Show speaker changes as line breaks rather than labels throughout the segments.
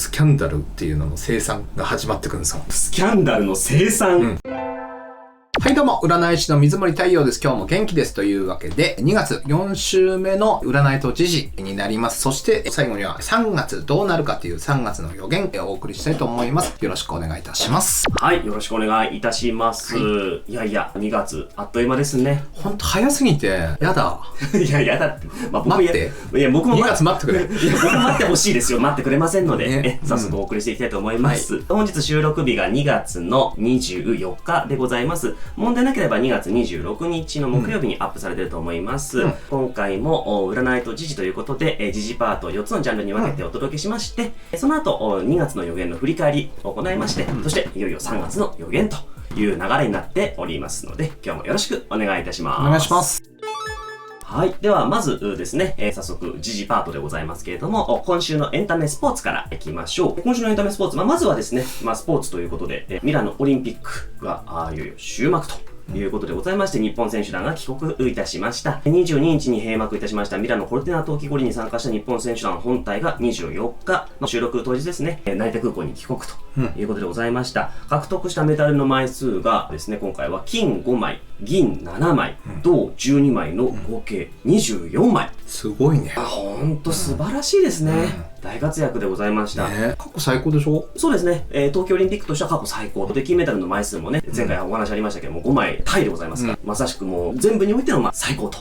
スキャンダルっていうのの生産が始まってくるんですよ。
スキャンダルの生産、
はいどうも、占い師の水森太陽です。今日も元気です。というわけで、2月4週目の占いと時事になります。そして最後には3月どうなるかという3月の予言をお送りしたいと思います。よろしくお願いいたします。
はい、よろしくお願いいたします。いやいや、2月、あっという間ですね。
ほんと早すぎて、やだ。
いや、やだって。僕
待って。
いや、僕も
2月待ってくれ。
いや、僕も待ってほしいですよ。待ってくれませんので、
ね、
早速お送りしていきたいと思います。本日収録日が2月の24日でございます。問題なければ2月26日の木曜日にアップされていると思います。今回も占いと時事ということで、時事パート4つのジャンルに分けてお届けしまして、その後2月の予言の振り返りを行いまして、そしていよいよ3月の予言という流れになっておりますので、今日もよろしくお願いいたします。
お願いします。
はい。では、まずですね、早速、時事パートでございますけれども、今週のエンタメスポーツからいきましょう。今週のエンタメスポーツ、まずはですね、スポーツということで、ミラノオリンピックが、いよいよ終幕と。いうことでございまして、日本選手団が帰国いたしました。22日に閉幕いたしましたミラノコルテナ冬季五輪に参加した日本選手団本体が24日、収録当日ですね、成田空港に帰国ということでございました。獲得したメダルの枚数がですね、今回は金5枚、銀7枚、銅12枚の合計24枚。
すごいね。
ほんと素晴らしいですね。大活躍でございました。
過去最高でしょ？
そうですね。東京オリンピックとしては過去最高で、金メダルの枚数もね、前回お話ありましたけども、5枚タイでございますから、まさしくもう全部においての最高と。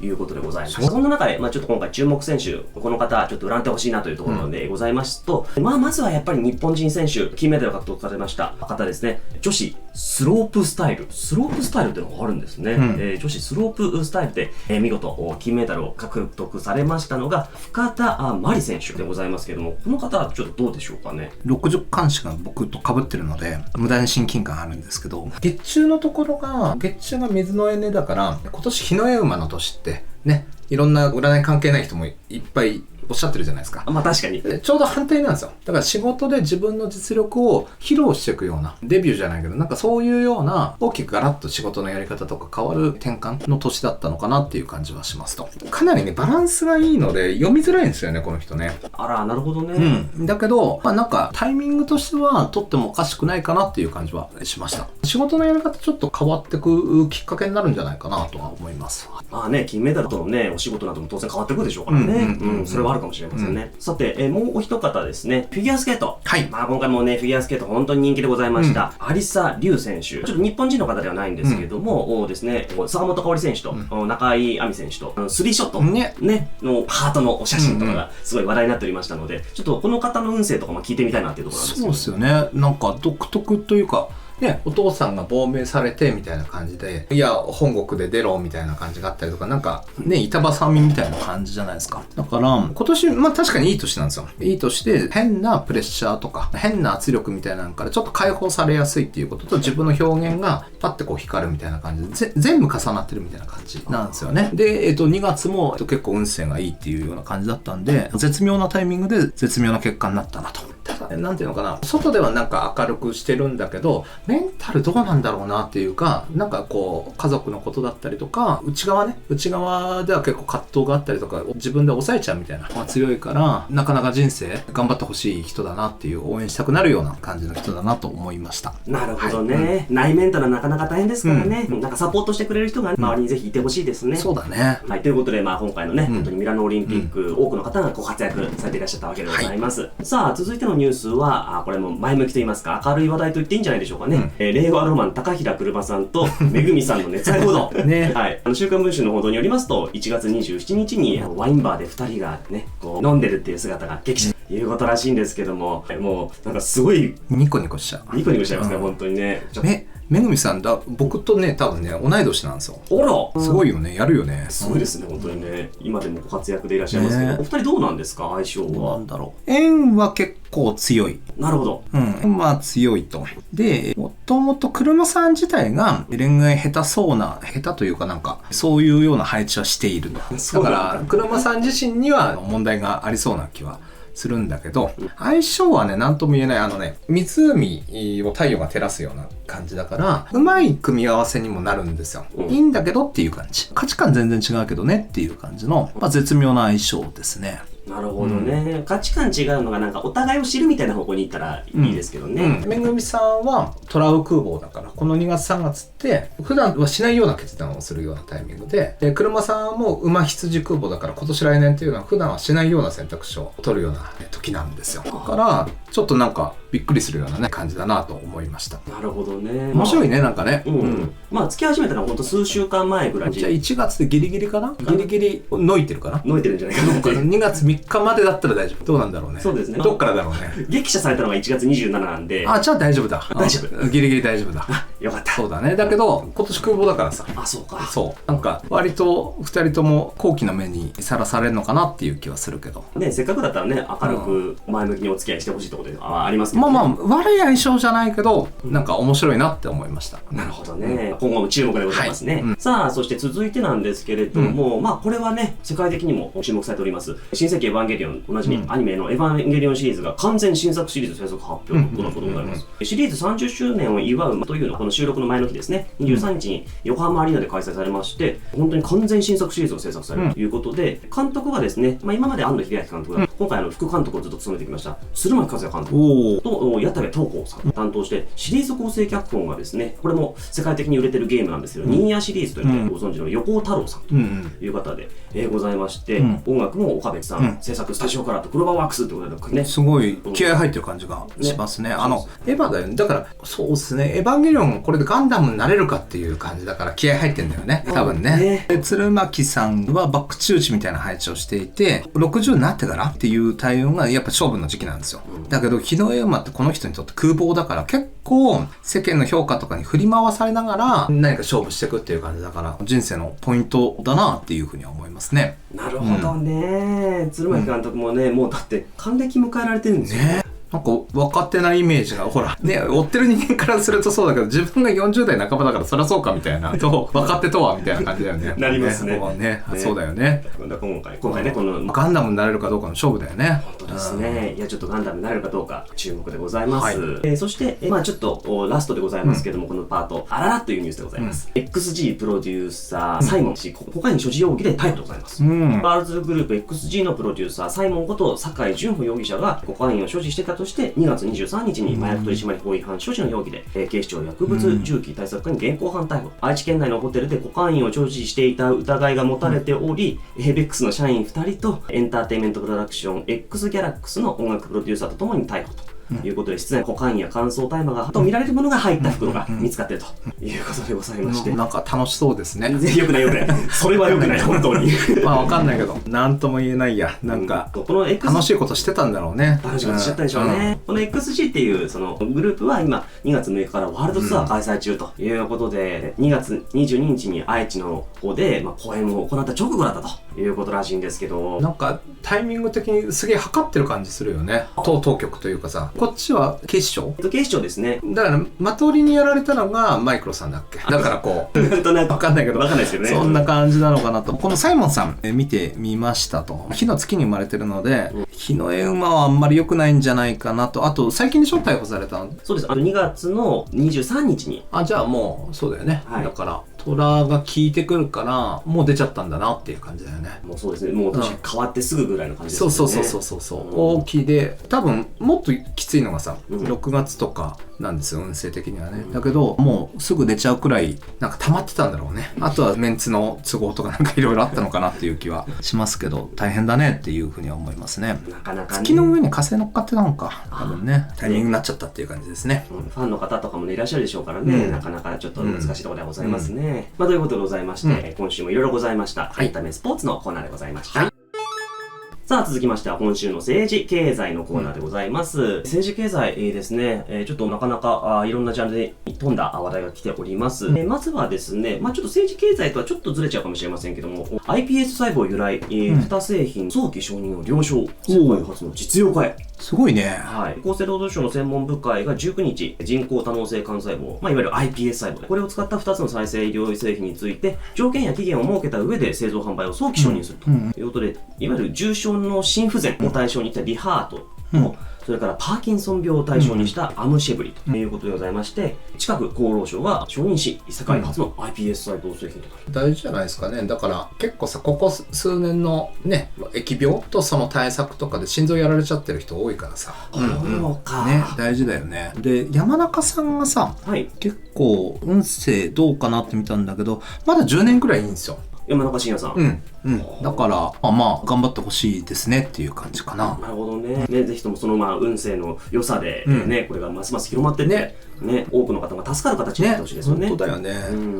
いうことでございます。そんな中で、ちょっと今回注目選手、この方、ちょっと占ってほしいなというところでございますと、まずはやっぱり日本人選手、金メダルを獲得されました方ですね。女子スロープスタイル。スロープスタイルっていうのがあるんですね。女子スロープスタイルで、見事、金メダルを獲得されましたのが、深田真理選手でございますけれども、この方はちょっとどうでしょうかね。
60冠子が僕と被ってるので、無駄に親近感あるんですけど、月中のところが、月中が水のエネだから、今年日の絵馬の年ってね、いろんな占い関係ない人もいっぱいおっしゃってるじゃないですか。
確かに。
ちょうど反対なんですよ。だから仕事で自分の実力を披露していくような、デビューじゃないけど、なんかそういうような、大きくガラッと仕事のやり方とか変わる転換の年だったのかなっていう感じはしますと。かなりね、バランスがいいので、読みづらいんですよね、この人ね。
あら、なるほどね。
だけど、なんかタイミングとしては、取ってもおかしくないかなっていう感じはしました。仕事のやり方ちょっと変わってくきっかけになるんじゃないかなとは思います。
金メダルとのね、お仕事なども当然変わってくるでしょうからね。それはあるかもしれませんね。さて、もうお一方ですね、フィギュアスケート。
はい。
今回もね、フィギュアスケート本当に人気でございました。アリサ・リュウ選手。ちょっと日本人の方ではないんですけれども、ですね、坂本花織選手と、中井亜美選手と、スリーショットね、のハートのお写真とかがすごい話題になっておりましたので、ちょっとこの方の運勢とかも聞いてみたいなっていうところなんですけど。
そうですよね。なんか独特というか、ね、お父さんが亡命されてみたいな感じで、いや、本国で出ろみたいな感じがあったりとか、なんかね、板挟みみたいな感じじゃないですか。だから、今年、確かにいい年なんですよ。いい年で、変なプレッシャーとか、変な圧力みたいなのからちょっと解放されやすいっていうことと、自分の表現がパッてこう光るみたいな感じで、全部重なってるみたいな感じなんですよね。で、2月も結構運勢がいいっていうような感じだったんで、絶妙なタイミングで絶妙な結果になったなと。なんていうのかな、外ではなんか明るくしてるんだけど、メンタルどうなんだろうなっていうか、なんかこう、家族のことだったりとか、内側では結構葛藤があったりとか、自分で抑えちゃうみたいなのが強いから、なかなか人生頑張ってほしい人だなっていう、応援したくなるような感じの人だなと思いました。
なるほどね。内面とはなかなか大変ですからね。なんかサポートしてくれる人が周りにぜひいてほしいですね。
そうだね。
はい、ということで、今回のね、本当にミラノオリンピック、多くの方がご活躍されていらっしゃったわけでございます。さあ、続いてのニュースは、これも前向きと言いますか、明るい話題と言っていいんじゃないでしょうかね。令和ロマン高平車さんとめぐみさんの熱愛報道。
ね。
はい。週刊文春の報道によりますと、1月27日にワインバーで2人がね、こう飲んでるっていう姿が激写ということらしいんですけども、もうなんかすごい
ニコニコしちゃう。
ニコニコしちゃいますね、本当にね。
めぐみさん僕とね、多分ね、同い年なんですよ。
あら、
すごいよね、やるよね。
すごいですね、本当にね。今でもご活躍でいらっしゃいますけど、お二人どうなんですか、相性は。
なんだろう。縁は結構強い。
なるほど。
縁は強いと。で、もともと車さん自体が恋愛下手というかなんか、そういうような配置はしている。だから、車さん自身には問題がありそうな気はするんだけど、相性はね、なんとも言えない。湖を太陽が照らすような感じだから、うまい組み合わせにもなるんですよ。いいんだけどっていう感じ。価値観全然違うけどねっていう感じの、絶妙な相性ですね。
なるほどね、価値観違うのがなんかお互いを知るみたいな方向に行ったらいいですけどね。
めぐみさんはトラウ空母だから、この2月3月って普段はしないような決断をするようなタイミングで、車さんも馬羊空母だから今年来年っていうのは普段はしないような選択肢を取るような時なんですよ。だからちょっとなんかびっくりするようなね感じだなと思いました。
なるほどね。
面白いね、なんかね。
まあ付き始めたのはほんと数週間前ぐらい。
じゃあ1月でギリギリかな、ギリギリのいてるかな、
のいてるんじゃないかなって。
2月3日までだったら大丈夫。どうなんだろうね。
そうですね。
どっからだろうね。
激写されたのが1月27なんで。
あ、じゃあ大丈夫だ。
大丈夫。
ギリギリ大丈夫だ。
よかった。
そうだね。だけど今年空母だからさ。
あ、そうか。
そう。なんか割と2人とも好奇の目にさらされるのかなっていう気はするけど。
ね、せっかくだったらね、明るく前向きにお付き合いしてほしいところでありますけどね。
まあまあ悪い相性じゃないけど、なんか面白いなって思いました。
なるほどね。今後も注目でございますね。さあ、そして続いてなんですけれども、まあこれはね、世界的にも注目されております。新世紀エヴァンゲリオン、おなじみアニメのエヴァンゲリオンシリーズが完全新作シリーズ制作発表とのことでございます。シリーズ30周年を祝うというのは、この収録の前の日ですね、23日に横浜アリーナで開催されまして、本当に完全新作シリーズを制作されるということで、監督がですね、まあ今まで安藤秀明監督が、今回副監督をずっと務めてきました、鶴巻和也監督と矢田部東子さん担当して、シリーズ構成脚本がですね、これも世界的に売れてるゲームなんですけど、ニーヤシリーズというのをご存知の横尾太郎さんという方でございまして、音楽も岡部さん、制作スタジオからとクローバーワークスということでね、
すごい気合入ってる感じがしますね。エヴァだよね。だからそうですね、エヴァンゲリオンこれでガンダムになれるかっていう感じだから気合入ってんだよね、多分ね。鶴巻さんはバック中打ちみたいな配置をしていて、60になってからっていう対応がやっぱ勝負の時期なんですよ。だけど日の絵馬ってこの人にとって空母だから、結構世間の評価とかに振り回されながら何か勝負していくっていう感じだから、人生のポイントだなっていうふうには思いますね。
なるほどね。鶴巻監督もね、もうだって還暦迎えられてるんですよね。
なんか若手なイメージが、ほらね、追ってる人間からするとそうだけど、自分が40代半ばだからそりゃそうかみたいなと、若手とはみたいな感じだよね。
なりますね。
そうだよね。
今回ね、この
ガンダムになれるかどうかの勝負だよね。
本当ですね。いや、ちょっとガンダムになれるかどうか注目でございます。そして、まあちょっとラストでございますけども、このパート、あららというニュースでございます。XG プロデューサー、サイモン氏、コカイン所持容疑で逮捕でございます。ガールズグループ XG のプロデューサー、サイモンこと酒井純歩容疑者がコカインを所持してたとして、2月23日に麻薬取締法違反所持の容疑で、警視庁薬物銃器対策課に現行犯逮捕。愛知県内のホテルでコカインを所持していた疑いが持たれており、ヘベックスの社員2人とエンターテインメントプロダクション X ギャラックスの音楽プロデューサーとともに逮捕と。いうことで、室内コカインや乾燥大麻がと見られるものが入った袋が見つかっているということでございまして、
なんか楽しそうですね。
よくないよくない。それはよくない本当に。
まあわかんないけど、なんとも言えないや。なんかこの楽しいことしてたんだろうね。
楽しいことしちゃったでしょうね。この XG っていうそのグループは今2月6日からワールドツアー開催中ということで、2月22日に愛知の方で公演を行った直後だったということらしいんですけど、
なんかタイミング的にすげえ測ってる感じするよね。当局というかさ、こっちは警視庁
ですね。
だからマトリにやられたのがマイクロさんだっけ。だからこう
なんとなく
わかんないけど、
わかんないですよね。
そんな感じなのかなと。このサイモンさん見てみましたと。火の月に生まれてるので、火の絵馬はあんまり良くないんじゃないかなと。あと最近でしょ、逮捕されたの。
そうです。2月の23日に。
じゃあもうそうだよね。だからトラが効いてくるからもう出ちゃったんだなっていう感じだよね。
もうそうですね。もう年変わってすぐぐらいの感じですね。
そう大きいで、多分もっときついのがさ、6月とかなんですよ、運勢的にはね。だけどもうすぐ出ちゃうくらいなんか溜まってたんだろうね。あとはメンツの都合とかなんかいろいろあったのかなっていう気はしますけど、大変だねっていうふうには思いますね。
なかなかね、
月の上に火星乗っかってたのか、多分ね、タイミングになっちゃったっていう感じですね。
ファンの方とかもねいらっしゃるでしょうからね、なかなかちょっと難しいところではございますね。ということでございまして、今週もいろいろございました、エンタメスポーツのコーナーでございました。さあ続きましては今週の政治経済のコーナーでございます。政治経済ですね、ちょっとなかなかいろんなジャンルで富んだ話題が来ております。まずはですね、ちょっと政治経済とはちょっとずれちゃうかもしれませんけども、iPS 細胞由来、2製品早期承認を了承、世界初の実用化へ。
すごいね。
はい。厚生労働省の専門部会が19日、人工多能性幹細胞、いわゆる iPS 細胞。これを使った2つの再生医療製品について、条件や期限を設けた上で製造販売を早期承認するということで、いわゆる重症の心不全を対象にしたリハートと、そそれからパーキンソン病を対象にしたアムシェブリということでございまして、近く厚労省が承認し、世界初の iPS 細胞製品となる。
大事じゃないですかね。だから結構さ、ここ数年のね、疫病とその対策とかで心臓やられちゃってる人多いからさ。
そうか。
ね、大事だよね。で、山中さんがさ、結構運勢どうかなって見たんだけど、まだ10年くらいいいんですよ。
山中伸弥さん。
だからまあ頑張ってほしいですねっていう感じかな。
なるほどね。ぜひともその運勢の良さでね、これがますます広まってってね、多くの方が助かる形になってほしいですよね。
本当だよね。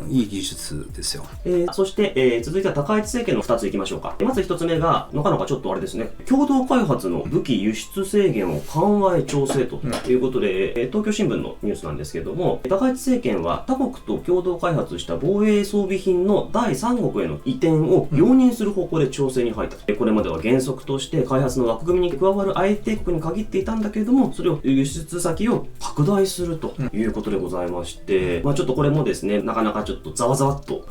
いい技術ですよ。
そして、続いては高市政権の2ついきましょうか。まず1つ目がなかなかちょっとあれですね、共同開発の武器輸出制限を緩和へ調整ということで、東京新聞のニュースなんですけれども、高市政権は他国と共同開発した防衛装備品の第三国への移転を容認する方向で調整に入ったと。これまでは原則として開発の枠組みに加わる相手国に限っていたんだけれども、それを輸出先を拡大するということでございまして、ちょっとこれもですね、なかなかちょっとざわざわっと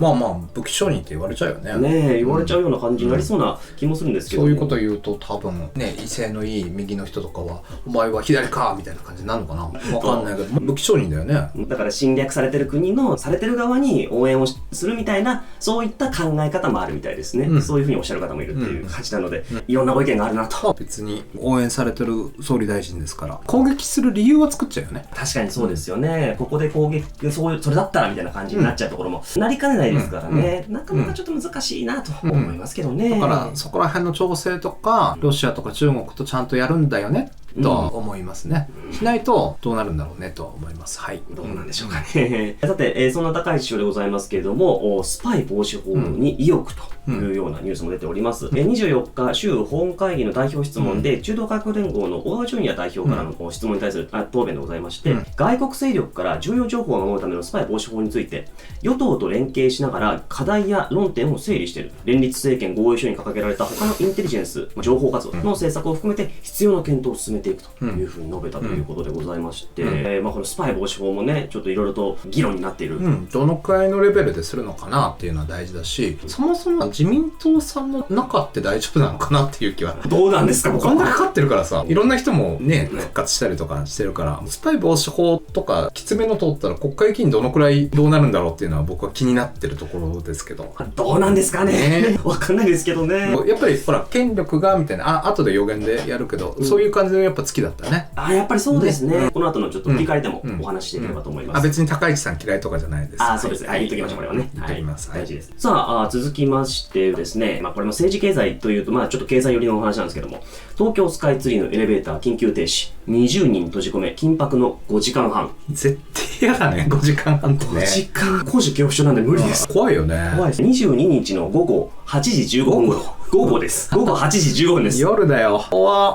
武器商人って言われちゃうよね。
言われちゃうような感じになりそうな気もするんですけど、
そういうこと言うと多分ね、威勢のいい右の人とかはお前は左かみたいな感じになるのかな、分かんないけど、武器商人だよね。
だから侵略されてる国のされてる側に応援をするみたいな、そういった考え方もあるみたいですね。そういうふうにおっしゃる方もいるっていう感じなので、いろんなご意見があるなと。
別に応援されてる総理大臣ですから攻撃する理由は作っちゃうよね。
確かにそうですよね。ここで攻撃それだったらみたいな感じになっちゃうところもなりかねないですからね。なかなかちょっと難しいなと思いますけどね。
だからそこら辺の調整とかロシアとか中国とちゃんとやるんだよねとは思いますね。しないとどうなるんだろうねとは思います。はい。
どうなんでしょうかね。さて、そんな高市首相でございますけれども、スパイ防止法に意欲というようなニュースも出ております。24日、州本会議の代表質問で、中道改革連合の小川淳也代表からの質問に対する答弁でございまして、外国勢力から重要情報を守るためのスパイ防止法について、与党と連携しながら課題や論点を整理している。連立政権合意書に掲げられた他のインテリジェンス、情報活動の政策を含めて必要な検討を進めていくというふうに述べたということでございまして、このスパイ防止法もね、ちょっといろいろと議論になっている。
どのくらいのレベルでするのかなっていうのは大事だし、そもそも自民党さんの中って大丈夫なのかなっていう気は。
どうなんですか、
こんだけかかってるからさ、いろんな人もね、復活したりとかしてるから、スパイ防止法とかきつめの通ったら国会議員どのくらいどうなるんだろうっていうのは僕は気になってるところですけど。
どうなんですかね。わかんないですけどね。
やっぱりほら、権力がみたいな、後で予言でやるけど、そういう感じでやっぱ好きだったね。
やっぱりそうですね。この後のちょっと振り返りでもお話ししていければと思います。
別に高市さん嫌いとかじゃないです。
そうです。言っときましょう、これはね。
言っときます。
大事です。さあ、続きましてですね、これも政治経済というと、ちょっと経済寄りのお話なんですけども、東京スカイツリーのエレベーター緊急停止、20人閉じ込め、緊迫の5時間半。
絶対嫌だね、5時間半ってね。
5時間、高所恐怖症なんで無理です。
怖いよね。
怖いです。22日の午後8時15分頃。午後です。午後8時15分です。
夜だよ。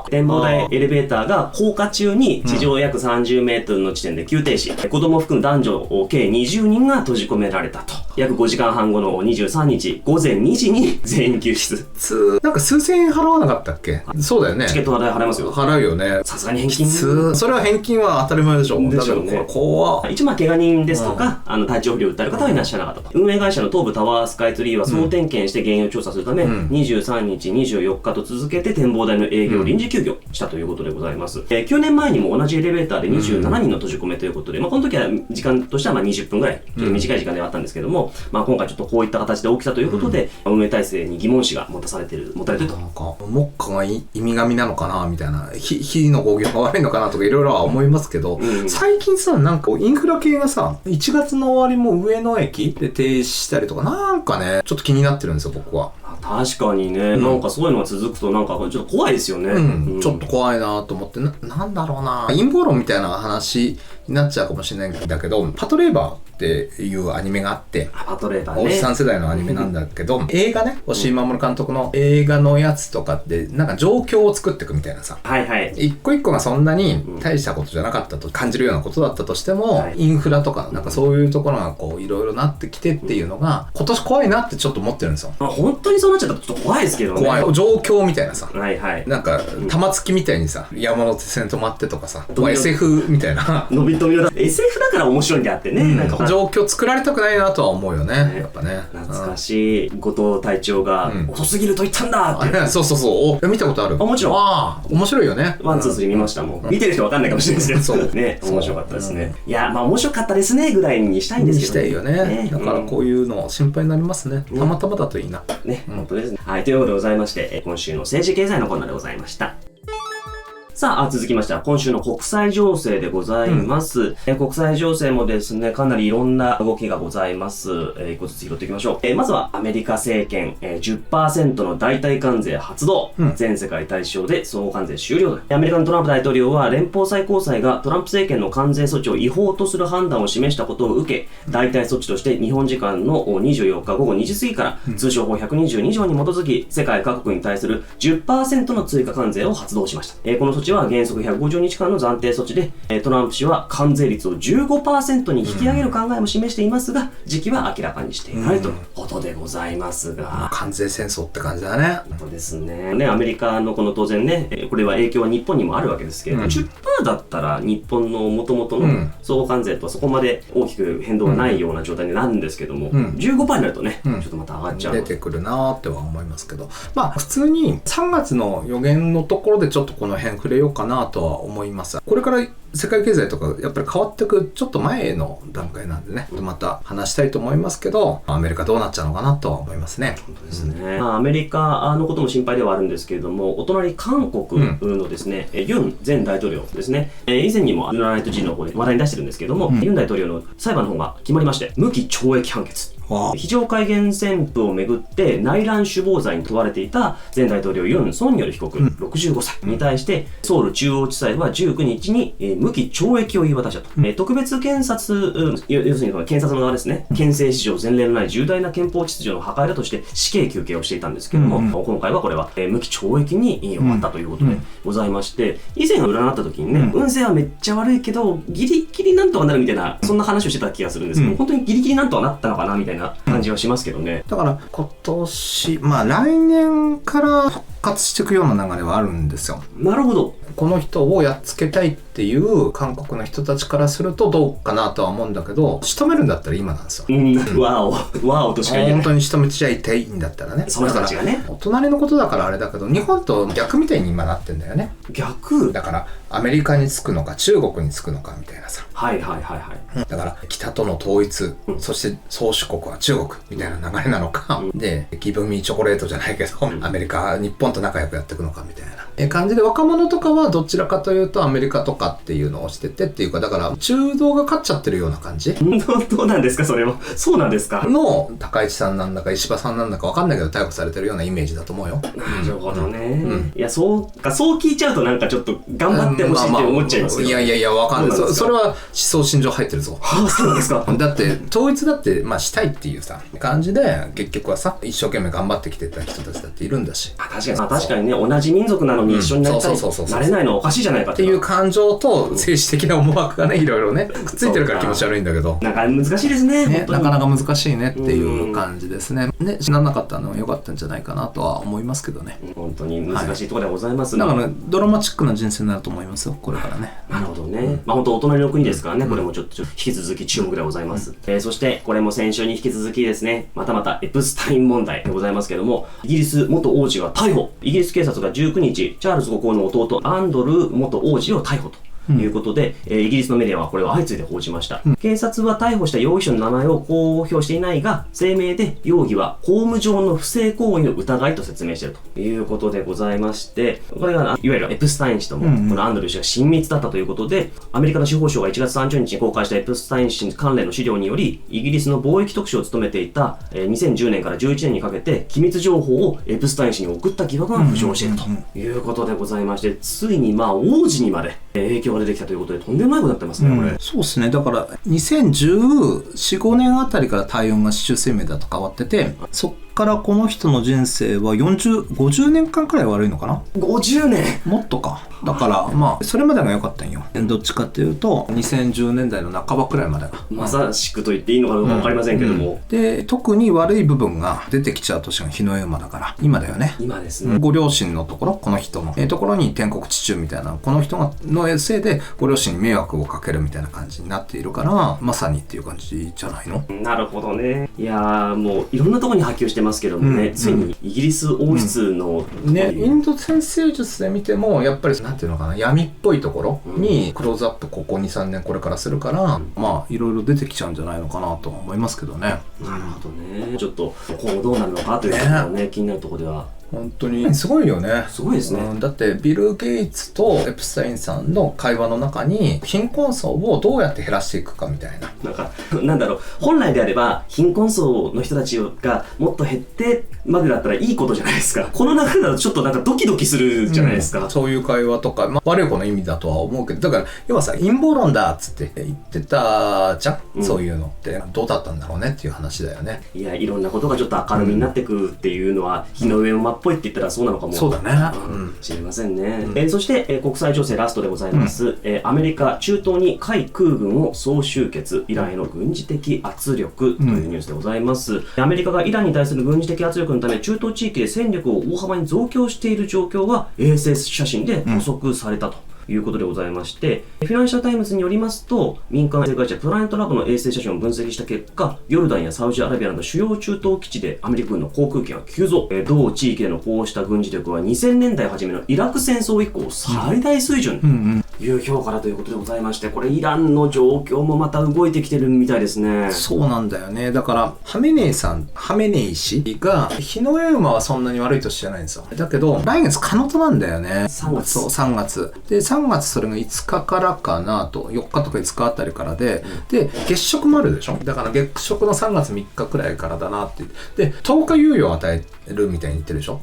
展望台エレベーターが降下中に地上約30メートルの地点で急停止。子供を含む男女計20人が閉じ込められたと。約5時間半後の23日午前2時に全員救出。
なんか数千円払わなかったっけ？そうだよね。
チケット代払いますよ。
払うよね。
さすがに返金。
それは返金は当たり前でしょ。
でしょうね。
怖い。
一応怪我人ですとか、体調不良を訴える方はいらっしゃらなかったと。運営会社の東武タワースカイツリーは総点検して原因を調査するため、23日、24日と続けて展望台の営業を臨時休業したということでございます。9年前にも同じエレベーターで27人の閉じ込めということで、この時は時間としては20分ぐらい、短い時間ではあったんですけども、今回ちょっとこういった形で起きたということで、運営体制に疑問視が持たれていると。
なんか、目下が意味神なのかなみたいな、火の防御が悪いのかなとかいろいろは思いますけど、最近さ、なんかインフラ系がさ、1月の終わりも上野駅で停止したりとか、なんかね、ちょっと気になってるんですよ、僕は。
確かにね、なんかそういうのが続くとなんかちょっと怖いですよね。
ちょっと怖いなと思って、なんだろうな、陰謀論みたいな話になっちゃうかもしれないんだけど、パトレーバーっていうアニメがあって、
パトレーバーね。
おじさん世代のアニメなんだけど、映画ね、押井守監督の映画のやつとかって、なんか状況を作っていくみたいなさ。一個一個がそんなに大したことじゃなかったと感じるようなことだったとしても、インフラとか、なんかそういうところがこう、いろいろなってきてっていうのが、今年怖いなってちょっと思ってるんですよ。
本当にそうなっちゃったらちょっと怖いですけどね。
怖い。状況みたいなさ。
なん
か、玉突きみたいにさ、山手線止まってとかさ、SF みたいな。
のび富富の SF だから面白いんであってね、なんか
状況作られたくないなとは思うよね、やっぱね。
懐かしい。後藤隊長が遅すぎると言ったんだって。
そうそうそう。見たことある？
もちろん。
面白いよね。
1、2、3見ましたもん。見てる人わかんないかもしれないですけど。ね、面白かったですね。いや、まあ面白かったですねぐらいにしたいんですけど。
したいよね。だからこういうの心配になりますね。たまたまだといいな。
ね、本当ですね。はい、ということでございまして、今週の政治経済のコーナーでございました。さあ、続きましては今週の国際情勢でございます。国際情勢もですね、かなりいろんな動きがございます。一個ずつ拾っていきましょう。まずはアメリカ政権、10% の代替関税発動。全世界対象で総合関税終了。アメリカのトランプ大統領は連邦最高裁がトランプ政権の関税措置を違法とする判断を示したことを受け、代替措置として日本時間の24日午後2時過ぎから、通商法122条に基づき、世界各国に対する 10% の追加関税を発動しました。この措置は原則150日間の暫定措置で、トランプ氏は関税率を 15% に引き上げる考えも示していますが、時期は明らかにしていないということでございますが、
関税戦争って感じだね。
そうですね。アメリカのこの当然ね、これは影響は日本にもあるわけですけれども、10% だったら日本の元々の総合関税とはそこまで大きく変動がないような状態になるんですけども、15% になるとね、ちょっとまた上がっちゃう。
出てくるなーっては思いますけど、まあ普通に3月の予言のところでちょっとこの辺触れようかなとは思います。これから世界経済とかやっぱり変わっていくちょっと前の段階なんでね、また話したいと思いますけど、アメリカどうなっちゃうのかなとは思いますね。
本当ですね。アメリカのことも心配ではあるんですけれども、お隣韓国のですね、ユン前大統領ですね、以前にもルナライト G の方で話題に出してるんですけれども、ユン大統領の裁判の方が決まりまして、無期懲役判決。非常戒厳旋風をめぐって内乱首謀罪に問われていた前大統領ユン・ソンニョル被告65歳に対してソウル中央地裁は19日に無期懲役を言い渡したと。特別検察、要するに検察の側ですね、憲政史上前例のない重大な憲法秩序の破壊だとして死刑求刑をしていたんですけれども、今回はこれは無期懲役に終わったということでございまして、以前占った時にね、運勢はめっちゃ悪いけどギリギリなんとかなるみたいな、そんな話をしてた気がするんですけど、本当にギリギリなんとかなったのかなみたいな感じはしますけどね。
だから今年、まあ来年から復活していくような流れはあるんですよ。
なるほど。
この人をやっつけたいっていう韓国の人たちからするとどうかなとは思うんだけど、仕留めるんだったら今なんですよ。
ワオとしか言えない。
本当に仕留めちゃいたいんだったらね。
その人たちがね。
お隣のことだからあれだけど、日本と逆みたいに今なってんだよね。
逆？
だからアメリカにつくのか中国につくのかみたいなさ。
はい。
だから北との統一、そして宗主国は中国みたいな流れなのか、でギブミーチョコレートじゃないけど、アメリカ日本と仲良くやっていくのかみたいな感じで、若者とかはどちらかというとアメリカとかっていうのをしててっていうか、だから中道が勝っちゃってるような感じ。
どうなんですかそれは。そうなんですか。
の高市さんなんだか石破さんなんだか分かんないけど逮捕されてるようなイメージだと思うよ。
なるほどね。いやそう聞いちゃうとなんかちょっと頑張ってほしいって思っちゃいますけど。
いや分かんない。それは思想信条入ってるぞ。
そうなんですか。
だって統一だってまあしたいっていうさ感じで結局はさ一生懸命頑張ってきてた人たちだっているんだし。
確かにね、同じ民族なのに一緒になりたい、なれないのはおかしいじゃないか
っていう感情と政治的な思惑がね、いろいろねくっついてるから気持ち悪いんだけど、
なんか難しいですね。
なかなか難しいねっていう感じですね。死ななかったのは良かったんじゃないかなとは思いますけどね。
本当に難しいところでございます。
だからドラマチックな人生になると思いますよこれからね。
なるほどね。まあ本当お隣の国ですからね、これもちょっと引き続き注目でございます。そしてこれも先週に引き続きですね、またエプスタイン問題でございますけども、イギリス元王子が逮捕。イギリス警察が19日、チャールズ国王の弟アンドルー元王子を逮捕と。いうことで、イギリスのメディアはこれを相次いで報じました。警察は逮捕した容疑者の名前を公表していないが、声明で容疑は法務上の不正行為の疑いと説明しているということでございまして、これがいわゆるエプスタイン氏とも、このアンドルー氏が親密だったということで、アメリカの司法省が1月30日に公開したエプスタイン氏関連の資料により、イギリスの貿易特使を務めていた2010年から11年にかけて機密情報をエプスタイン氏に送った疑惑が浮上しているということでございまして、ついに王子にまで影響が出てきたということで、とんでもないことになってますね、これ。
そうですね。だから2014、15年あたりから対応が市中生命だと変わってて、そっからこの人の人生は50年間くらい悪いのかな。
50年
もっとか。だからまあそれまでが良かったんよ。どっちかっていうと2010年代の半ばくらいまでが
まさしくと言っていいのかどうか分かりませんけども、
で特に悪い部分が出てきちゃう年が日の絵馬だから今だよね。
今ですね。
ご両親のところ、この人のところに天国地中みたいな、この人のせいでご両親に迷惑をかけるみたいな感じになっているから、まさにっていう感じじゃないの。
なるほどね。いやーもういろんなところに波及してますけどもね、ついにイギリス王室の、
ね、インド占星術で見てもやっぱりなんていうのかな、闇っぽいところにクローズアップここ 2,3 年これからするから、まあいろいろ出てきちゃうんじゃないのかなとは思いますけどね。
なるほどね。ちょっと今後どうなるのかというところがね、気になるところでは
本当にすごいよね。
すごいですね。
だってビル・ゲイツとエプスタインさんの会話の中に貧困層をどうやって減らしていくかみたいな。
なんかなんだろう、本来であれば貧困層の人たちがもっと減ってまでだったらいいことじゃないですか。この流れだとちょっとなんかドキドキするじゃないですか。
そういう会話とか、まあ、悪い子の意味だとは思うけど、だから要はさ、陰謀論だっつって言ってたじゃん、そういうのってどうだったんだろうねっていう話だよね。
いや、いろんなことがちょっと明るみになってくっていうのは、日の上馬っぽいって言ったらそうなのかも
そうだね、
知りませんね。そして、国際情勢ラストでございます。アメリカ中東に海空軍を総集結、イランへの軍事的圧力というニュースでございます。アメリカがイランに対する軍事的圧力のため中東地域で戦力を大幅に増強している状況が衛星写真で捕捉されたということでございまして、フィナンシャルタイムズによりますと、民間衛星会社プラネットラボの衛星写真を分析した結果、ヨルダンやサウジアラビアなど主要中東基地でアメリカ軍の航空機が急増。同地域でのこうした軍事力は2000年代初めのイラク戦争以降最大水準という評価だということでございまして、これイランの状況もまた動いてきてるみたいですね。
そうなんだよね。だからハメネイ氏が日の絵馬はそんなに悪い年じゃないんですよ。だけど来月カノトなんだよね。
3月。
そう、3月で3月それが5日からかなと、4日とか5日あたりからで、で月食もあるでしょ。だから月食の3月3日くらいからだなってで10日猶予を与えるみたいに言ってるでしょ。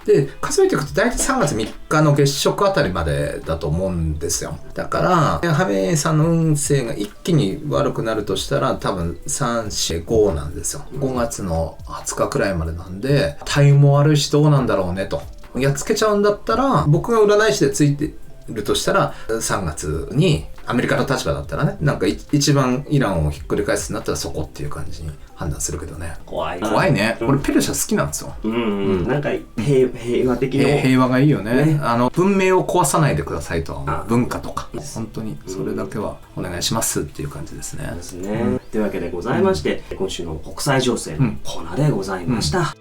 で数えていくと大体3月3日の月食あたりまでだと思うんですよ。だからハメネイさんの運勢が一気に悪くなるとしたら多分3、4、5なんですよ。5月の20日くらいまでなんで、タイも悪いしどうなんだろうねと。やっつけちゃうんだったら、僕が占い師でついてるとしたら3月にアメリカの立場だったらね、なんか一番イランをひっくり返すんだったらそこっていう感じに判断するけどね。怖いね。これペルシャ好きなんですよ。
なんか平和的な
平和がいいよね。文明を壊さないでくださいと。文化とか本当にそれだけはお願いしますっていう感じですね。
というわけでございまして、今週の国際情勢のコーナーでございました。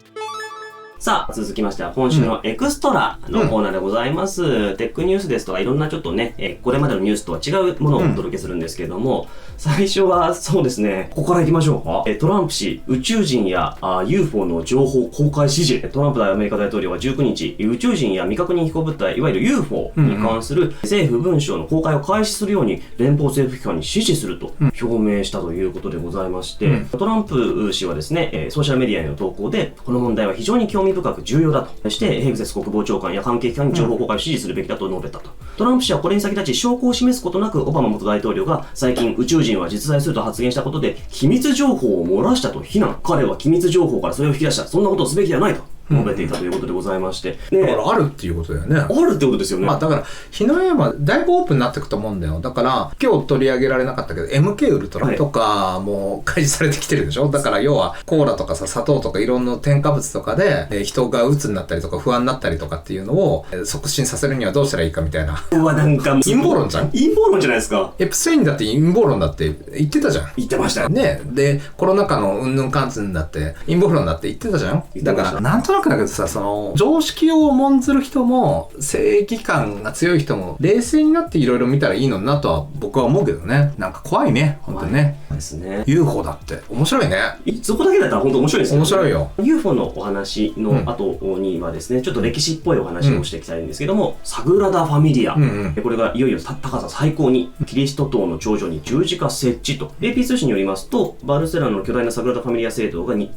さあ、続きましては今週のエクストラのコーナーでございます。テックニュースですとかいろんなちょっとね、これまでのニュースとは違うものをお届けするんですけれども、最初はそうですね、ここから行きましょうか。トランプ氏、宇宙人やUFO の情報公開指示。トランプアメリカ大統領は19日、宇宙人や未確認飛行物体、いわゆる UFO に関する政府文書の公開を開始するように連邦政府機関に指示すると表明したということでございまして、トランプ氏はですね、ソーシャルメディアへの投稿で、この問題は非常に興味深く重要だとして、ヘグゼス国防長官や関係機関に情報公開を指示するべきだと述べたと。トランプ氏はこれに先立ち証拠を示すことなく、オバマ元大統領が最近宇宙人は実在すると発言したことで機密情報を漏らしたと非難。彼は機密情報からそれを引き出した。そんなことをすべきではないと述べていたということでございまして。
だからあるっていうことだよね。
あるってことですよね。
まあだから日の絵はだいぶオープンになっていくと思うんだよ。だから今日取り上げられなかったけど MK ウルトラとかも開示されてきてるでしょ。だから要はコーラとかさ、砂糖とかいろんな添加物とかで人が鬱になったりとか不安になったりとかっていうのを促進させるにはどうしたらいいかみたいな。
なんか
陰謀論じゃん。
陰謀論じゃないですか。
エプステインだって陰謀論だって言ってたじゃん。
言ってましたよ
ね。でコロナ禍のうんぬんかんつんだって陰謀論だって言ってたじゃん。だからなんとなくだけどさ、その常識を重んずる人も正義感が強い人も冷静になっていろいろ見たらいいのになとは僕は思うけどね。なんか怖いね、本当にね。
ですね。
UFO だって面白いね。
そこだけだったら本当面白いですよね。
面白いよ。
UFO のお話の後にはですね、ちょっと歴史っぽいお話をしていきたいんですけども、サグラダ・ファミリア、これがいよいよ高さ最高にキリスト塔の頂上に十字架設置と。 AP 通信によりますと、バルセロナの巨大なサグラダ・ファミリア聖堂が20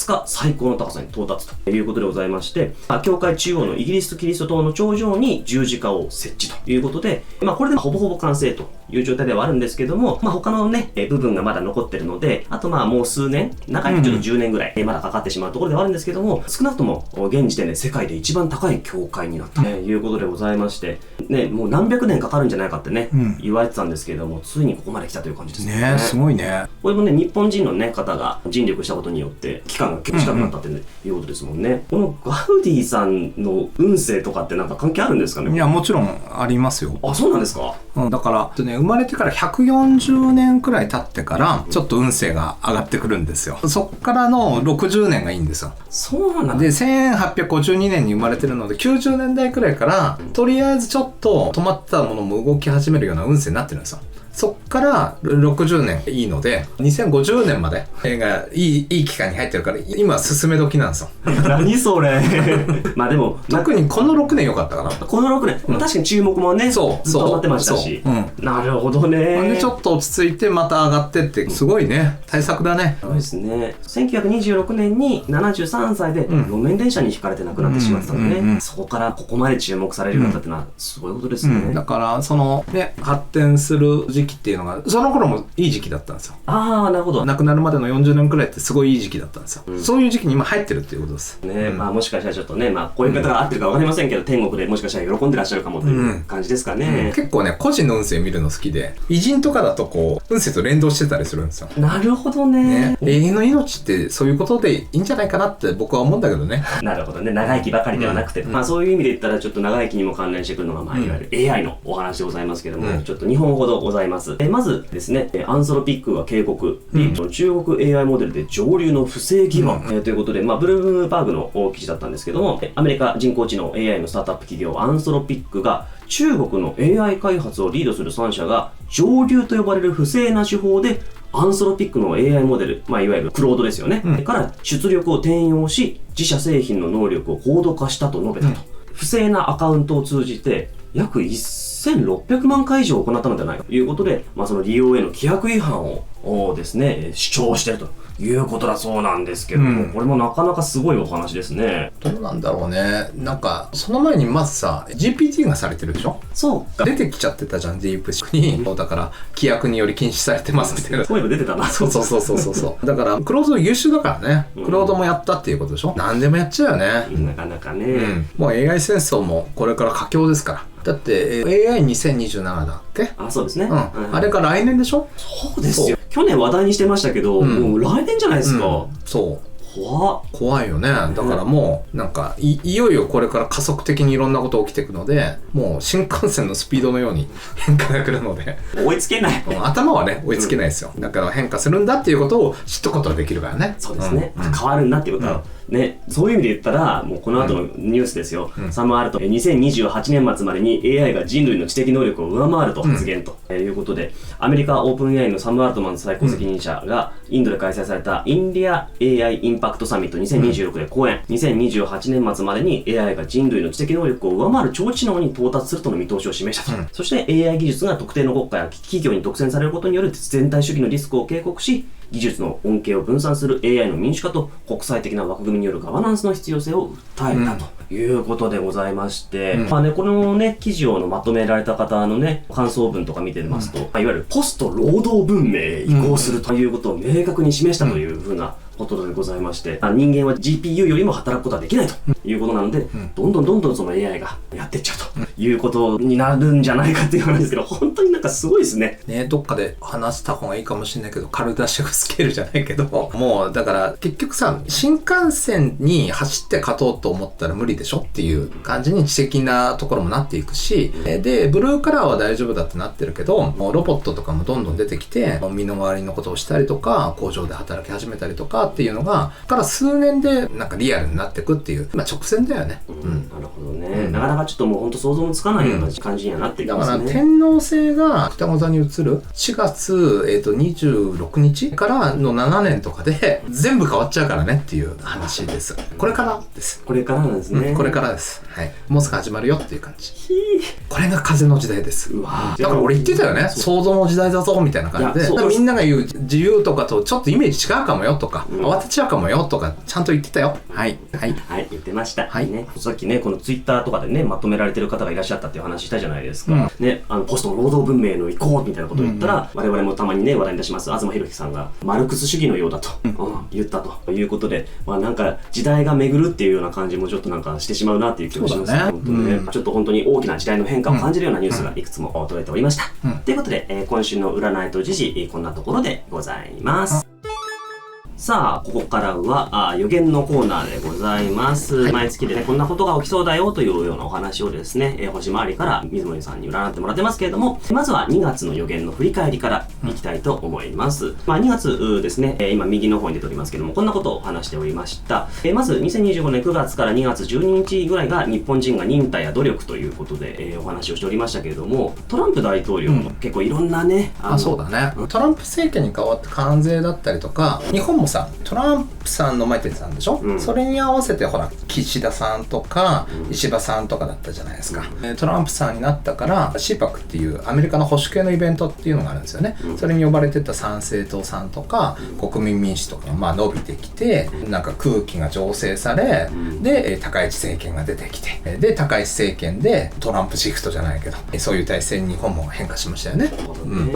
日最高の高さに到達ということことでございまして、教会中央のイギリスキリスト教の頂上に十字架を設置ということで、これでほぼほぼ完成という状態ではあるんですけども、他のね、部分がまだ残ってるので、あともう数年、長いとちょっと10年ぐらい、まだかかってしまうところではあるんですけども、少なくとも現時点で世界で一番高い教会になったということでございまして、ね、もう何百年かかるんじゃないかってね、言われてたんですけども、ついにここまで来たという感じですね。
ね、すごいね。
これもね、日本人のね、方が尽力したことによって、期間が結構近くなったっていうことですもんね。このガウディさんの運勢とかってなんか関係あるんですかね？
いや、もちろんありますよ。
あ、そうなんですか？
だから、生まれてから140年くらい経ってから、ちょっと運勢が上がってくるんですよ。そっからの60年がいいんですよ。
そうなんで
1852年に生まれてるので、90年代くらいから、とりあえずちょっと止まってたものも動き始めるような運勢になってるんですよ。そっから60年いいので、2050年まで映画いい期間に入ってるから、今進め時なんですよ。
何それでも
特にこの6年良かったかな。
この6年、確かに注目もね、ずっと上がってましたし、なるほどね。
でちょっと落ち着いてまた上がってって、すごいね、対策だね。
そうですね。1926年に73歳で路面電車にひかれて亡くなってしまったので、そこからここまで注目されるようになったってのはすごいことですね。
だからそのね、発展する時期っていうのがその頃もいい時期だったんですよ。
ああ、なるほど。
亡くなるまでの40年くらいってすごいいい時期だったんですよ。そういう時期に今入ってるっていうことです
ね。もしかしたらちょっとね、こういう方が合ってるか分かりませんけど、天国でもしかしたら喜んでらっしゃるかもという感じですかね。
結構ね、個人の運勢見るの好きで、偉人とかだとこう運勢と連動してたりするんですよ。
なるほどね。
永遠の命ってそういうことでいいんじゃないかなって僕は思うんだけどね。
なるほどね。長生きばかりではなくて、そういう意味で言ったらちょっと長生きにも関連してくるのが、いわゆる AI のお話でございますけども、ちょっと2本ほどございます。まずですね、アンソロピックが警告、中国 AI モデルで上流の不正疑惑、ということで、ブルームバーグの記事だったんですけども、アメリカ人工知能 AI のスタートアップ企業アンソロピックが中国の AI 開発をリードする3社が上流と呼ばれる不正な手法でアンソロピックの AI モデル、いわゆるクロードですよね、から出力を転用し自社製品の能力を高度化したと述べたと、不正なアカウントを通じて約1600万回以上行ったのではないかということで、その利用への規約違反をですね、主張しているということだそうなんですけども、これもなかなかすごいお話ですね。
どうなんだろうね。なんかその前にまずさ GPT がされてるでしょ。
そうか、
出てきちゃってたじゃん、ディープシックに。だから規約により禁止されてますみたいな。
そういえば出てたな。
そうだからクロード優秀だからね、クロードもやったっていうことでしょ。何でもやっちゃうよね。
なかなかね、
もう AI 戦争もこれから佳境ですから。だって AI2027 だっけ。
そうですね、
あれが来年でしょ。
そうですよ。去年話題にしてましたけど、もう来年じゃないですか。
そう怖いよね。だからもうなんかいよいよこれから加速的にいろんなこと起きていくので、もう新幹線のスピードのように変化が来るので
追いつけない。
頭はね追いつけないですよ。だから変化するんだっていうことを知っとくことができるからね。
そうですね、変わるんだっていうことは、そういう意味で言ったらもうこの後のニュースですよ、サム・アルト2028年末までに AI が人類の知的能力を上回ると発言ということで、アメリカオープン AI のサム・アルトマン最高責任者がインドで開催されたインディア AI インパクトサミット2026で講演、2028年末までに AI が人類の知的能力を上回る超知能に到達するとの見通しを示したと、そして AI 技術が特定の国家や企業に独占されることによる全体主義のリスクを警告し、技術の恩恵を分散する AI の民主化と国際的な枠組みによるガバナンスの必要性を訴えたということでございまして、このね記事をまとめられた方のね感想文とか見てますと、いわゆるポスト労働文明へ移行するということを明確に示したというふうなことでございまして、人間は GPU よりも働くことはできないということなので、どんどんその AI がやってっちゃうということになるんじゃないかっていう話ですけど、本当になんかすごいですね。
どっかで話した方がいいかもしれないけど、カルダシェフスケールじゃないけど、もうだから結局さ、新幹線に走って勝とうと思ったら無理でしょっていう感じに知的なところもなっていくし、でブルーカラーは大丈夫だってなってるけど、ロボットとかもどんどん出てきて身の回りのことをしたりとか、工場で働き始めたりとかっていうのがから数年でなんかリアルになっていくっていう、直線だよね。
なるほどね、なかなかちょっともう本当想像もつかないような感じにはなってきますね。
だから天王星が双子座に移る4月、26日からの7年とかで全部変わっちゃうからねっていう話です。これからです。
これからなんですね、
これからです。はい、もうすぐ始まるよっていう感じ。これが風の時代です。だから俺言ってたよね、想像の時代だぞみたいな感じで、みんなが言う自由とかとちょっとイメージ違うかもよとか、慌てちゃうかもよとかちゃんと言ってたよ。はいはい
はい、言ってました。
はい、
ね、さっきね、このツイッターとかでね、まとめられてる方がいらっしゃったっていう話したじゃないですか。ね、ポスト労働文明の移行みたいなことを言ったら、我々もたまにね、話題に出します、東博樹さんが、マルクス主義のようだと、言ったということで、なんか、時代が巡るっていうような感じもちょっとなんかしてしまうなっていう気がしますね。本当ね、ちょっと本当に大きな時代の変化を感じるようなニュースがいくつも届いておりました。ということで、今週の占いと時事、こんなところでございます。さあ、ここからは予言のコーナーでございます。毎月でね、こんなことが起きそうだよというようなお話をですね、星回りから水森さんに占ってもらってますけれども、まずは2月の予言の振り返りからいきたいと思います。2月ですね、今右の方に出ておりますけども、こんなことを話しておりました。まず、2025年9月から2月12日ぐらいが日本人が忍耐や努力ということで、お話をしておりましたけれども、トランプ大統領も結構いろんなね、
そうだね。トランプ政権に代わって関税だったりとか、日本もトランプさんの前って言ってたんでしょ、それに合わせてほら岸田さんとか石破さんとかだったじゃないですか、トランプさんになったから CPAC っていうアメリカの保守系のイベントっていうのがあるんですよね、それに呼ばれてた参政党さんとか、国民民主とかが伸びてきて、なんか空気が醸成され、で高市政権が出てきて、で高市政権でトランプシフトじゃないけど、そういう体制に日本も変化しましたよね。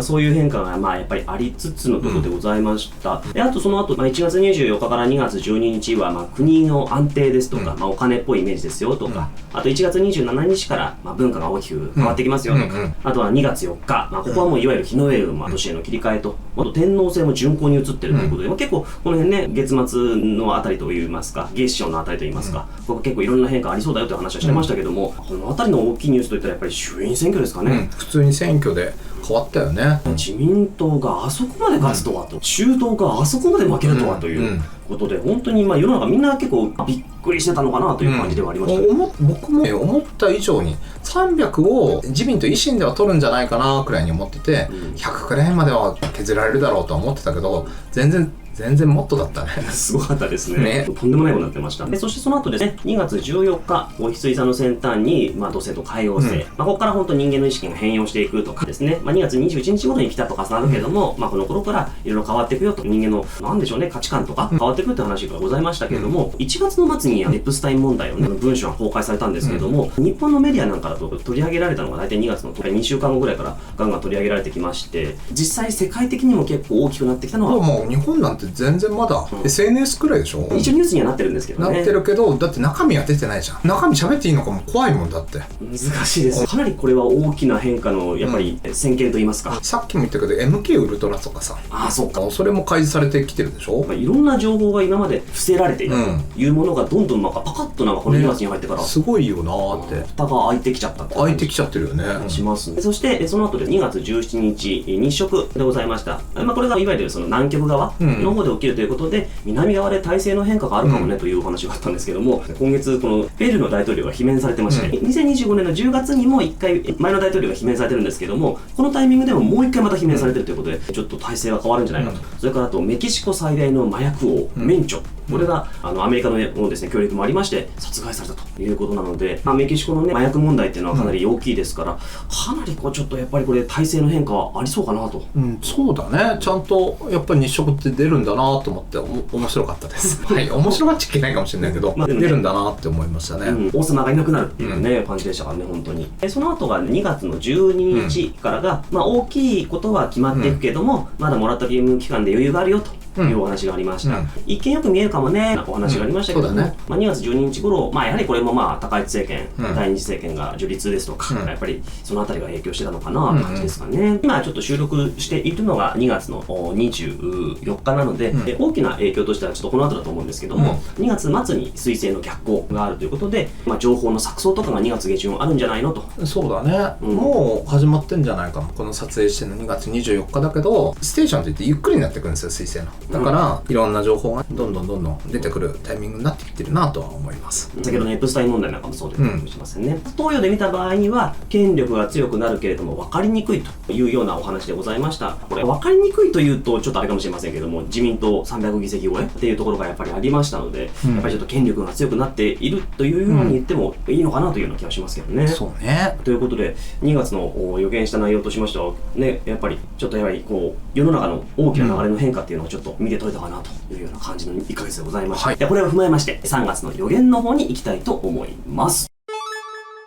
そういう変化がやっぱりありつつのところでございました。であとその後、1月24日から2月12日は国の安定ですとか、お金っぽいイメージですよとか、あと1月27日から文化が大きく変わってきますよとか、あとは2月4日、ここはもういわゆる日の上年への切り替えと、あと天皇制も巡行に移ってるということで、結構この辺ね、月末のあたりといいますか、月初のあたりといいますか、ここ結構いろんな変化ありそうだよという話をしてましたけども、このあたりの大きいニュースといったらやっぱり衆院選挙ですかね。
普通に選挙で変わったよね。
自民党があそこまで勝つとはと、衆党があそこまで負けるとはということで、本当に世の中みんな結構びっくりしてたのかなという感じではありました、
僕も思った以上に300を自民と維新では取るんじゃないかなくらいに思ってて、100くらいまでは削られるだろうとは思ってたけど、全然もっとだったね。
すごかったですね。とんでもないことになってました。そしてその後ですね、2月14日、お翡翠座の先端に、土星と海王星、ここから本当人間の意識が変容していくとかですね、2月21日頃にピタッと重なるけども、この頃からいろいろ変わっていくよと、人間の、なんでしょうね、価値観とか変わっていくって話がございましたけれども、1月の末にエップスタイン問題をね、文書が公開されたんですけれども、日本のメディアなんかだと取り上げられたのが大体2月の2週間後ぐらいからガンガン取り上げられてきまして、実際世界的にも結構大きくなってきたのは、
もう日本なんて全然まだ SNS くらいでしょ。
一応ニュースにはなってるんですけどね。
なってるけど、だって中身は出てないじゃん。中身喋っていいのかも怖いもんだって。
難しいです。かなりこれは大きな変化のやっぱり先見と言いますか。
さっきも言ったけど MK ウルトラとかさ、
そうか。
それも開示されてきてるでしょ。
いろんな情報が今まで伏せられていたというものがどんどんパカッとこの2月に入ってから
すごいよなーって。
蓋が開いてきちゃったって
開いてきちゃってるよね。
しますね。そしてその後で2月17日日食でございました。これがいわゆるその南極側の方で起きるということで、南側で体制の変化があるかもねというお話があったんですけども、今月このペルーの大統領が罷免されてまして、2025年の10月にも1回前の大統領が罷免されてるんですけども、このタイミングでももう1回また罷免されてるということで、ちょっと体制が変わるんじゃないかと。それからあとメキシコ最大の麻薬王、メンチョ、これがアメリカのですね協力もありまして殺害されたということなので、メキシコのね麻薬問題っていうのはかなり大きいですから、かなりちょっとやっぱりこれ体制の変化はありそうかなと。
そうだね。ちゃんとやっぱり日食って出るんだなと思って面白かったですはい、面白がっちゃいけないかもしれないけど、出るんだなって思いましたね。
王様がいなくなるっていうね、感じでしたからね、本当に。その後が2月の12日からが、大きいことは決まっていくけども、まだもらったゲーム期間で余裕があるよというお話がありました。一見よく見えるかもね、お話がありましたけども、2月12日頃、やはりこれも高市政権、第二次政権が樹立ですとか、やっぱりそのあたりが影響してたのかなって感じですかね。今ちょっと収録しているのが2月の24日なので、大きな影響としてはちょっとこの後だと思うんですけども、2月末に水星の逆行があるということで、情報の錯綜とかが2月下旬あるんじゃないのと。
そうだね、もう始まってんじゃないかな。この撮影してるの2月24日だけど、ステーションといってゆっくりになってくるんですよ、水星の。だから、いろんな情報がどんどん出てくるタイミングになってきてるなとは思います。
先ほどのエプスタイン問題なんかもそうでかもしれませんね。東洋で見た場合には権力が強くなるけれども分かりにくいというようなお話でございました。これ分かりにくいというとちょっとあれかもしれませんけども、自民党300議席超えっていうところがやっぱりありましたので、やっぱりちょっと権力が強くなっているというように言ってもいいのかなというような気がしますけどね。
そうね。
ということで2月の予言した内容としましてはね、やっぱりちょっと世の中の大きな流れの変化っていうのをちょっとと見て取れたかなというような感じの1ヶ月でございました。でこれを踏まえまして3月の予言の方に行きたいと思います。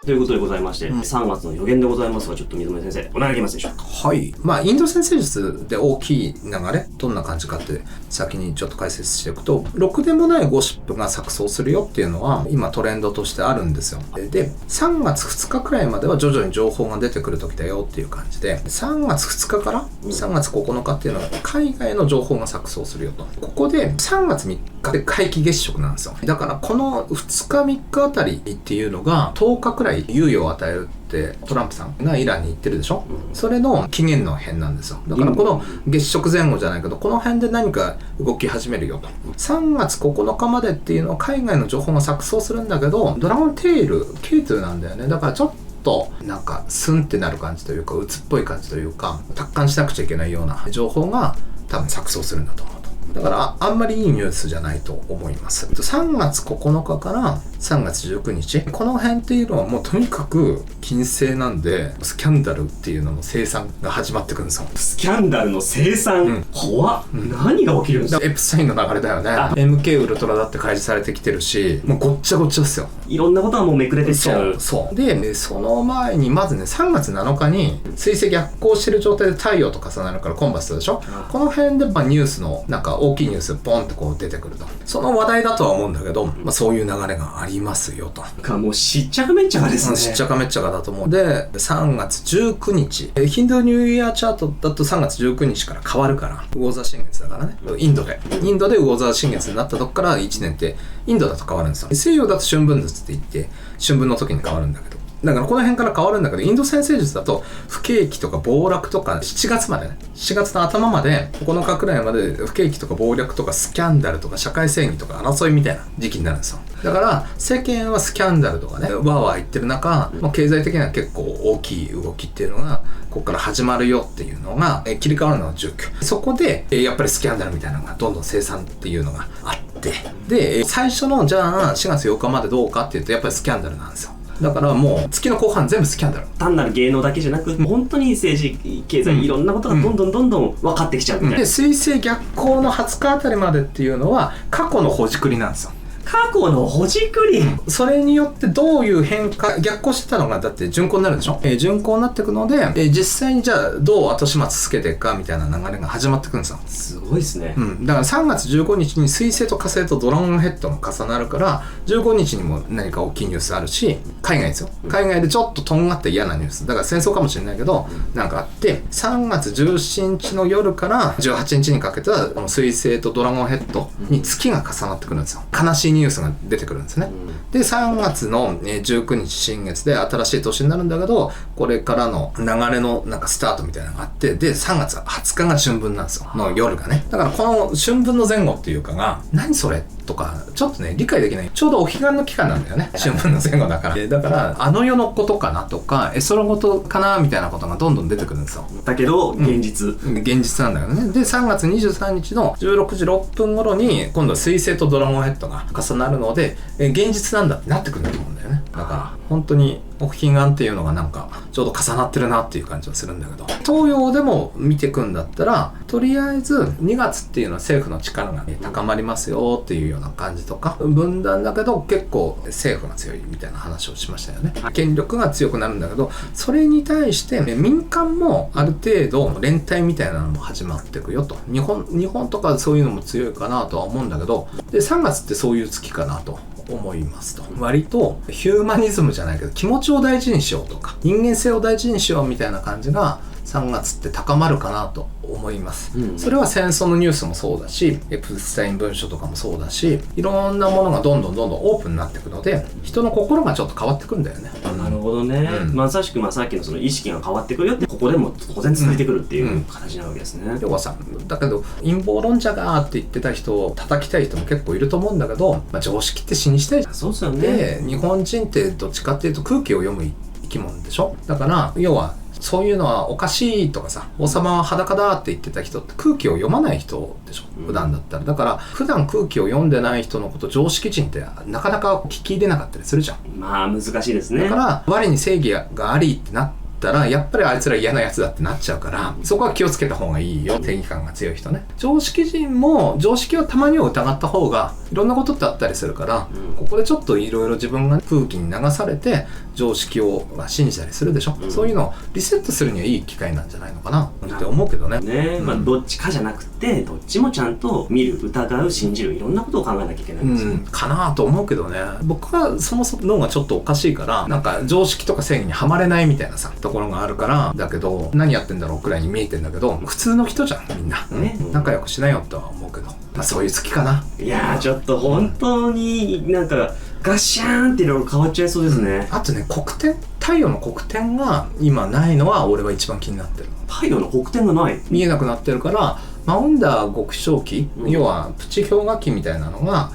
ということでございまして、3月の予言でございますが、ちょっと水森先生、お願いできますでしょうか。
はい。インド先生術で大きい流れ、どんな感じかって先にちょっと解説していくと、ろくでもないゴシップが錯綜するよっていうのは、今トレンドとしてあるんですよ。で、3月2日くらいまでは徐々に情報が出てくる時だよっていう感じで、3月2日から3月9日っていうのは、海外の情報が錯綜するよと。ここで3月3日で皆既月食なんですよ。だからこの2日3日あたりっていうのが10日くらい猶予を与えるってトランプさんがイランに言ってるでしょ、それの期限の辺なんですよ。だからこの月食前後じゃないけど、この辺で何か動き始めるよと。3月9日までっていうのは海外の情報が錯綜するんだけど、ドラゴンテイルケイトゥなんだよね。だからちょっとなんかスンってなる感じというか、鬱っぽい感じというか、達観しなくちゃいけないような情報が多分錯綜するんだと思う。だからあんまりいいニュースじゃないと思います。3月9日から3月19日、この辺っていうのはもうとにかく金星なんで、スキャンダルっていうのの生産が始まってくるんですよ。
スキャンダルの生産、怖っ、何が起きるんですか。
エプスタインの流れだよね。MK ウルトラだって開示されてきてるし、もうごっちゃごっちゃですよ。
いろんなことはもうめくれてっちゃう。
そうで、その前にまずね、3月7日に水星逆行してる状態で太陽と重なるからコンバスでしょ。この辺でニュースのなんか大きいニュースポンってこう出てくると、その話題だとは思うんだけど、そういう流れがありますよと。
もうしっちゃかめっちゃかですね。
しっちゃかめっちゃかだと思う。で、3月19日、ヒンドゥーニューイヤーチャートだと3月19日から変わるから、魚座新月だからね。インドで魚座新月になったとこから1年ってインドだと変わるんですよ。西洋だと春分月って言って春分の時に変わるんだけど、だからこの辺から変わるんだけど、インド占星術だと不景気とか暴落とか7月までね、7月の頭まで9日くらいまで不景気とか暴落とかスキャンダルとか社会正義とか争いみたいな時期になるんですよ。だから世間はスキャンダルとかね、わーわー言ってる中、経済的には結構大きい動きっていうのがここから始まるよっていうのが切り替わるのが状況。そこでやっぱりスキャンダルみたいなのがどんどん生産っていうのがあって、で最初のじゃあ4月8日までどうかっていうとやっぱりスキャンダルなんですよ。だからもう月の後半全部スキャンダル。
単なる芸能だけじゃなく、本当に政治経済いろんなことがどんどん分かってきちゃうみたいな。
で水星逆行の20日あたりまでっていうのは過去のほじくりなんですよ。
過去のほじくり、
それによってどういう変化、逆行してたのがだって順行になるでしょ。順行になっていくので、実際にじゃあどう後始末つけていくかみたいな流れが始まってくるんですよ。
すごいですね。
だから3月15日に水星と火星とドラゴンヘッドが重なるから15日にも何か大きいニュースあるし、海外ですよ。海外でちょっととんがった嫌なニュース、だから戦争かもしれないけど、なんかあって、3月17日の夜から18日にかけてはこの水星とドラゴンヘッドに月が重なってくるんですよ。悲しいニュースが出てくるんですね。で3月の19日新月で新しい年になるんだけど、これからの流れのなんかスタートみたいなのがあって、で3月20日が春分なんですよ、の夜がね。だからこの春分の前後っていうかが何それとかちょっとね理解できない。ちょうどお彼岸の期間なんだよね、春分の前後だから。だからあの世のことかなとか絵空事かなみたいなことがどんどん出てくるんですよ。
だけど現実
なんだよね。で3月23日の16時6分頃に今度は水星とドラゴンヘッドが重なるので、現実なんだってなってくるんだと思うんだよね。だから本当にお彼岸っていうのがなんかちょうど重なってるなっていう感じはするんだけど、東洋でも見ていくんだったら、とりあえず2月っていうのは政府の力が、高まりますよっていうような感じとか、分断だけど結構政府が強いみたいな話をしましたよね。権力が強くなるんだけど、それに対して民間もある程度連帯みたいなのも始まっていくよと。日本とかそういうのも強いかなとは思うんだけど、で3月ってそういう月かなと思いますと。割とヒューマニズムじゃないけど気持ちを大事にしようとか人間性を大事にしようみたいな感じが3月って高まるかなと思います、それは戦争のニュースもそうだし、エプスタイン文書とかもそうだし、いろんなものがどんどんオープンになっていくので、人の心がちょっと変わってくるんだよね。
なるほどね、まさしくさっきのその意識が変わってくるよって、ここでも当然続いてくるっていう形なわけですね。
要はさ、だけど陰謀論者がって言ってた人を叩きたい人も結構いると思うんだけど、常識って死にしたいじゃん。
そうですよね。
で日本人ってどっちかっていうと空気を読む生き物でしょ。だから要はそういうのはおかしいとかさ、王様は裸だって言ってた人って空気を読まない人でしょ、普段だったら。だから普段空気を読んでない人のこと常識人ってなかなか聞き入れなかったりするじゃん。
難しいですね。
だから我に正義がありってなっったらやっぱりあいつら嫌なやつだってなっちゃうから、そこは気をつけた方がいいよ。正義感が強い人ね。常識人も常識をたまには疑った方がいろんなことってあったりするから、ここでちょっといろいろ自分が空気に流されて常識を信じたりするでしょ、そういうのをリセットするにはいい機会なんじゃないのかなって思うけどね。
まあどっちかじゃなくて、どっちもちゃんと見る、疑う、信じる、いろんなことを考えなきゃいけないんですよ。
かなと思うけどね。僕はそもそも脳がちょっとおかしいから、なんか常識とか正義にはまれないみたいなさところがあるから、だけど何やってんだろうくらいに見えてんだけど、普通の人じゃんみんな、仲良くしなよとは思うけど、まあそういう月かな。
いやーちょっと本当になんかガッシャーンっていろいろ変わっちゃいそうですね。
あとね、黒点、太陽の黒点が今ないのは俺は一番気になってる。
太陽の黒点がない、
見えなくなってるから、マウンダー極小期、要はプチ氷河期みたいなのが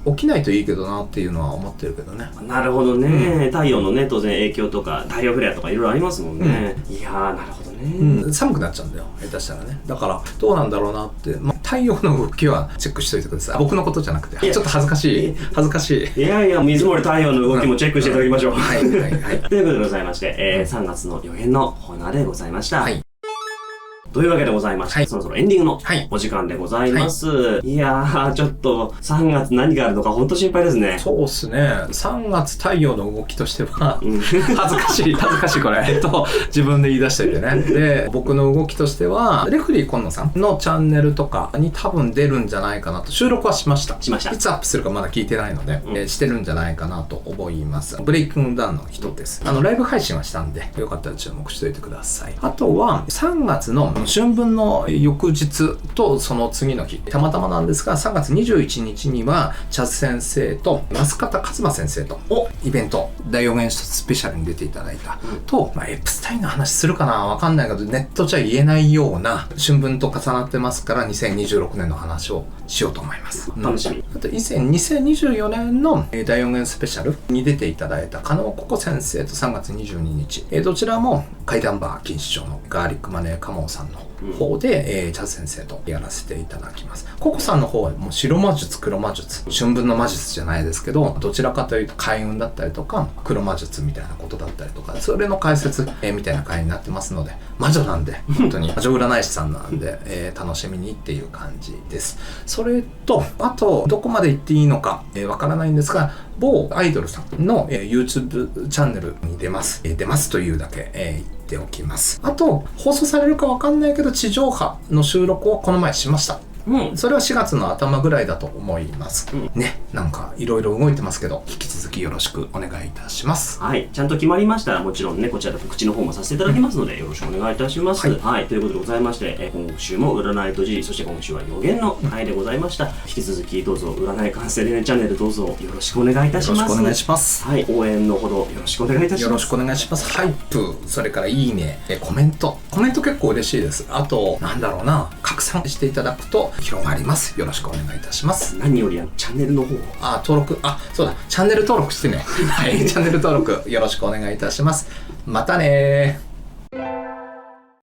起きないといいけどなっていうのは思ってるけどね。
なるほどね、太陽のね当然影響とか太陽フレアとかいろいろありますもんね、いやーなるほどね、
寒くなっちゃうんだよ下手したらね。だからどうなんだろうなって、太陽の動きはチェックしといてください。僕のことじゃなくて、ちょっと恥ずかしいい
やいや、水森太陽の動きもチェックしていただきましょう、
はいはいはい
ということでございまして、3月の予言のコーナーでございました。というわけでございまして、そろそろエンディングのお時間でございます。いやー、ちょっと3月何があるのか本当心配ですね。
そうっすね。3月太陽の動きとしては、恥ずかしいこれ。自分で言い出しててね。で、僕の動きとしては、レフリー今野さんのチャンネルとかに多分出るんじゃないかなと、収録はしました。いつアップするかまだ聞いてないので、してるんじゃないかなと思います。ブレイキングダウンの人です。ライブ配信はしたんで、よかったら注目しておいてください。あとは、3月の春分の翌日とその次の日、たまたまなんですが3月21日にはチャズ先生と増形一馬先生とイベント大予言スペシャルに出ていただいた、と、エプスタインの話するかなわかんないけど、ネットじゃ言えないような春分と重なってますから2026年の話をしようと思います。
楽しみ。
あと以前2024年の大予言スペシャルに出ていただいた加納ココ先生と3月22日、どちらも怪談バー錦糸町のガーリックマネーカモンさんの方で、チャズ先生とやらせていただきます。ココさんの方はもう白魔術、黒魔術、春分の魔術じゃないですけど、どちらかというと開運だったりとか黒魔術みたいなことだったりとか、それの解説、みたいな回になってますので、魔女なんで本当に魔女占い師さんなんで、楽しみにっていう感じです。それとあとどこまで行っていいのかわからないんですが、某アイドルさんの、YouTube チャンネルに出ますというだけ、言っておきます。あと放送されるかわかんないけど地上波の収録をこの前しました。それは4月の頭ぐらいだと思います、ね。なんかいろいろ動いてますけど、引き続きよろしくお願いいたします。
はい、ちゃんと決まりましたらもちろんねこちらで告知の方もさせていただきますので、よろしくお願いいたします。はい、ということでございまして、今週も占いとじり、そして今週は予言の回でございました。引き続きどうぞ占い関西恋愛チャンネルどうぞよろしくお願いいたします。
よろしくお願いします。
はい、応援のほどよろしくお願いいたします。
よろしくお願いします。ハイプ、それからいいね、コメント結構嬉しいです。あとなんだろうな、拡散していただくと広がります。よろしくお願いいたします。
何よりチャンネルの方を
登録、そうだ、チャンネル登録してねはい、チャンネル登録よろしくお願いいたします。またねー。